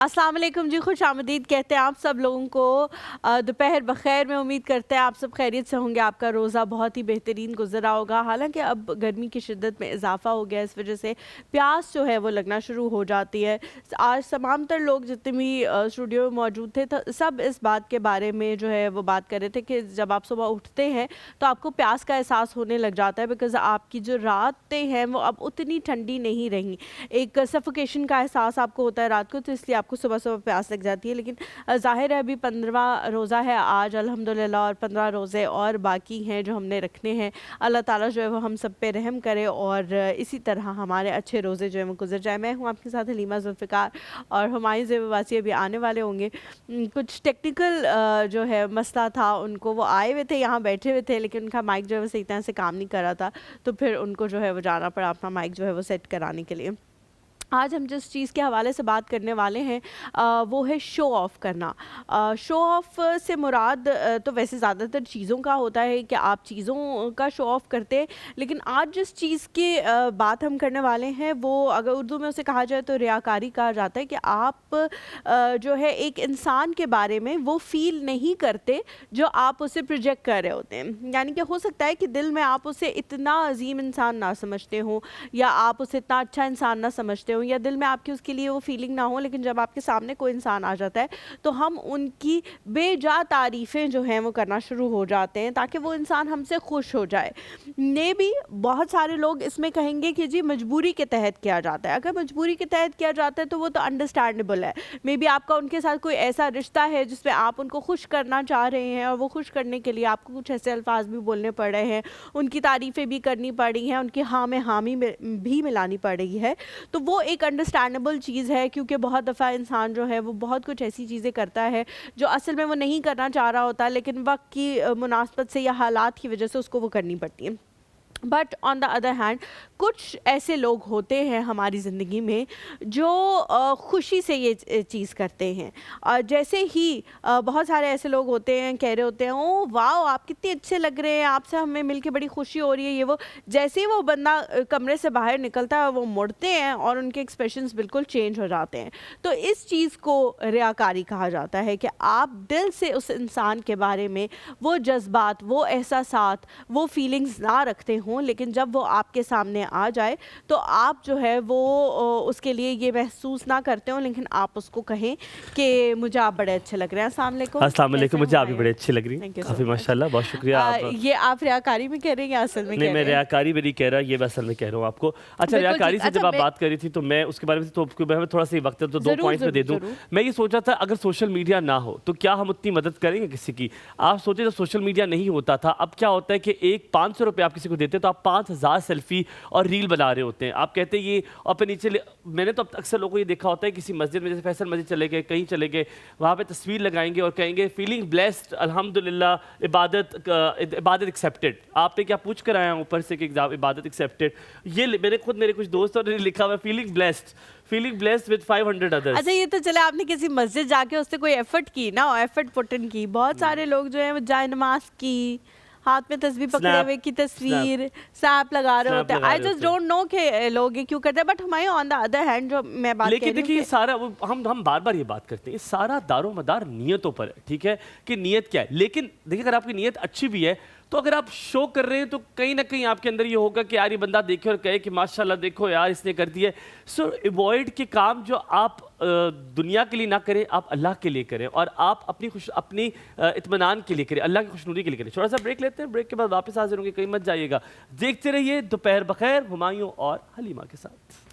अस्सलाम वालेकुम जी, खुश आमदीद कहते हैं आप सब लोगों को। दोपहर बखैर में उम्मीद करते हैं आप सब खैरियत से होंगे। आपका रोज़ा बहुत ही बेहतरीन गुजरा होगा। हालांकि अब गर्मी की शिद्दत में इजाफा हो गया, इस वजह से प्यास जो है वो लगना शुरू हो जाती है। आज तमाम तर लोग जितने भी स्टूडियो में मौजूद थे सब इस बात के बारे में जो है वो बात कर रहे थे कि जब आप सुबह उठते हैं तो आपको प्यास का एहसास होने लग जाता है, बिकॉज़ आपकी जो रातें हैं वो अब उतनी ठंडी नहीं रही। एक सफोकेशन का एहसास आपको होता है रात को, तो इसलिए आपको सुबह सुबह प्यास लग जाती है। लेकिन ज़ाहिर है अभी 15वां रोज़ा है आज अल्हम्दुलिल्लाह, और 15 रोज़े और बाकी हैं जो हमने रखने हैं। अल्लाह ताला जो है वो हम सब पे रहम करे और इसी तरह हमारे अच्छे रोज़े जो है वो गुजर जाए। मैं हूँ आपके साथ हलीमा जुल्फ़िकार और हुमायूं ज़ेबवासी अभी आने वाले होंगे। कुछ टेक्निकल जो है मसला था, उनको वो आए हुए थे, यहाँ बैठे हुए थे, लेकिन उनका माइक जो है वो सही तरह से काम नहीं कर रहा था, तो फिर उनको जो है वो जाना पड़ा अपना माइक जो है वो सेट कराने के लिए। आज हम जिस चीज़ के हवाले से बात करने वाले हैं वो है शो ऑफ़ करना। शो ऑफ़ से मुराद तो वैसे ज़्यादातर चीज़ों का होता है कि आप चीज़ों का शो ऑफ़ करते हैं, लेकिन आज जिस चीज़ की बात हम करने वाले हैं वो अगर उर्दू में उसे कहा जाए तो रियाकारी कहा जाता है। कि आप जो है एक इंसान के बारे में वो फ़ील नहीं करते जो आप उसे प्रोजेक्ट कर रहे होते हैं। यानी कि हो सकता है कि दिल में आप उसे इतना अजीम इंसान ना समझते हो, या आप उसे इतना अच्छा इंसान ना समझते हो, या दिल में आपकी उसके लिए वो फीलिंग ना हो, लेकिन जब आपके सामने कोई इंसान आ जाता है तो हम उनकी बेजा तारीफ़ें जो हैं वो करना शुरू हो जाते हैं ताकि वो इंसान हमसे खुश हो जाए। मे भी बहुत सारे लोग इसमें कहेंगे कि जी मजबूरी के तहत किया जाता है। अगर मजबूरी के तहत किया जाता है तो वो तो अंडरस्टैंडेबल है। मे बी आपका उनके साथ कोई ऐसा रिश्ता है जिसमें आप उनको खुश करना चाह रहे हैं, और वो खुश करने के लिए आपको कुछ ऐसे अल्फाज भी बोलने पड़ रहे हैं, उनकी तारीफ़ें भी करनी पड़ी हैं, उनकी हाँ में हामी भी मिलानी पड़ रही है। तो वो एक अंडरस्टैंडेबल चीज़ है, क्योंकि बहुत दफ़ा इंसान जो है वो बहुत कुछ ऐसी चीज़ें करता है जो असल में वो नहीं करना चाह रहा होता, लेकिन वक्त की मुनासबत से या हालात की वजह से उसको वो करनी पड़ती है। But on the other hand कुछ ऐसे लोग होते हैं हमारी ज़िंदगी में जो खुशी से ये चीज़ करते हैं। जैसे ही बहुत सारे ऐसे लोग होते हैं, कह रहे होते हैं ओ वाह आप कितने अच्छे लग रहे हैं, आपसे हमें मिलके बड़ी खुशी हो रही है, ये वो। जैसे ही वो बंदा कमरे से बाहर निकलता है वो मुड़ते हैं और उनके एक्सप्रेशंस बिल्कुल चेंज हो जाते हैं। तो इस चीज़ को रियाकारी कहा जाता है कि आप दिल से उस इंसान के बारे में वो जज्बात, वो एहसासात, वो फीलिंग्स ना रखते हों, लेकिन जब वो आपके सामने आ जाए तो आप जो है वो उसके लिए ये महसूस ना करते हो, लेकिन आप उसको कहें कि मुझे आप बड़े अच्छे लग रहे हैं। अस्सलाम वालेकुम। अस्सलाम वालेकुम, मुझे आप भी बड़े अच्छी लग रही हैं। काफ़ी माशाल्लाह, बहुत शुक्रिया। ये आप रियाकारी में कह रहे हैं या असल में? नहीं, मैं रियाकारी में नहीं कह रहा, ये मैं असल में कह रहा हूँ आपको। अच्छा, रियाकारी से जब आप बात कर रही थी तो मैं उसके बारे में तो मैं थोड़ा सा वक्त है तो 2 पॉइंट्स में दे दूँ। मैं ये सोच रहा था अगर सोशल मीडिया ना हो तो क्या हम उतनी मदद करेंगे किसी की? आप सोचिए जब सोशल मीडिया नहीं होता था, अब क्या होता है कि एक 500 रुपये आप किसी को देते तो आप 5000 सेल्फी और रील बना रहे होते हैं। आप कहते हैं ये, और फिर नीचे मैंने तो अब अक्सर लोगों को ये देखा होता है किसी मस्जिद में, जैसे फैसल मस्जिद चले गए, कहीं चले गए, वहाँ पे तस्वीर लगाएंगे और कहेंगे फीलिंग ब्लेस्ड, अल्हम्दुलिल्लाह, इबादत एक्सेप्टेड। आप पे क्या पूछ कर आया हूँ ऊपर से कि इबादत एक्सेप्टेड। ये मैंने खुद, मेरे कुछ दोस्तों ने लिखा हुआ फीलिंग ब्लेस्ड विद 500 अदर्स। अच्छा, ये तो चले आपने किसी मस्जिद जाके उससे कोई एफर्ट की ना, एफर्ट पुट इन की। बहुत सारे लोग जो है वो जाए नमाज की, हाथ में तस्वीर पकड़े हुए की तस्वीर स्नैप लगा रहे होते हैं। आई जस्ट डोंट नो कि लोग ये क्यों करते हैं। बट हमारे ऑन द अदर हैंड जो मैं बात लेकिन देखिए ये सारा हम बार बार ये बात करते हैं, ये सारा दारोमदार नियतों पर है। ठीक है कि नियत क्या है, लेकिन देखिए अगर आपकी नियत अच्छी भी है तो अगर आप शो कर रहे हैं तो कहीं ना कहीं आपके अंदर ये होगा कि यार ये बंदा देखे और कहे कि माशाल्लाह देखो यार इसने कर दिया। सो अवॉइड के काम जो आप दुनिया के लिए ना करें, आप अल्लाह के लिए करें, और आप अपनी इत्मीनान के लिए करें, अल्लाह की खुशनुदी के लिए करें। छोटा सा ब्रेक लेते हैं, ब्रेक के बाद वापस हाजिर होंगे, कहीं मत जाइएगा। देखते रहिए दोपहर बखैर हुमायूं और हलीमा के साथ।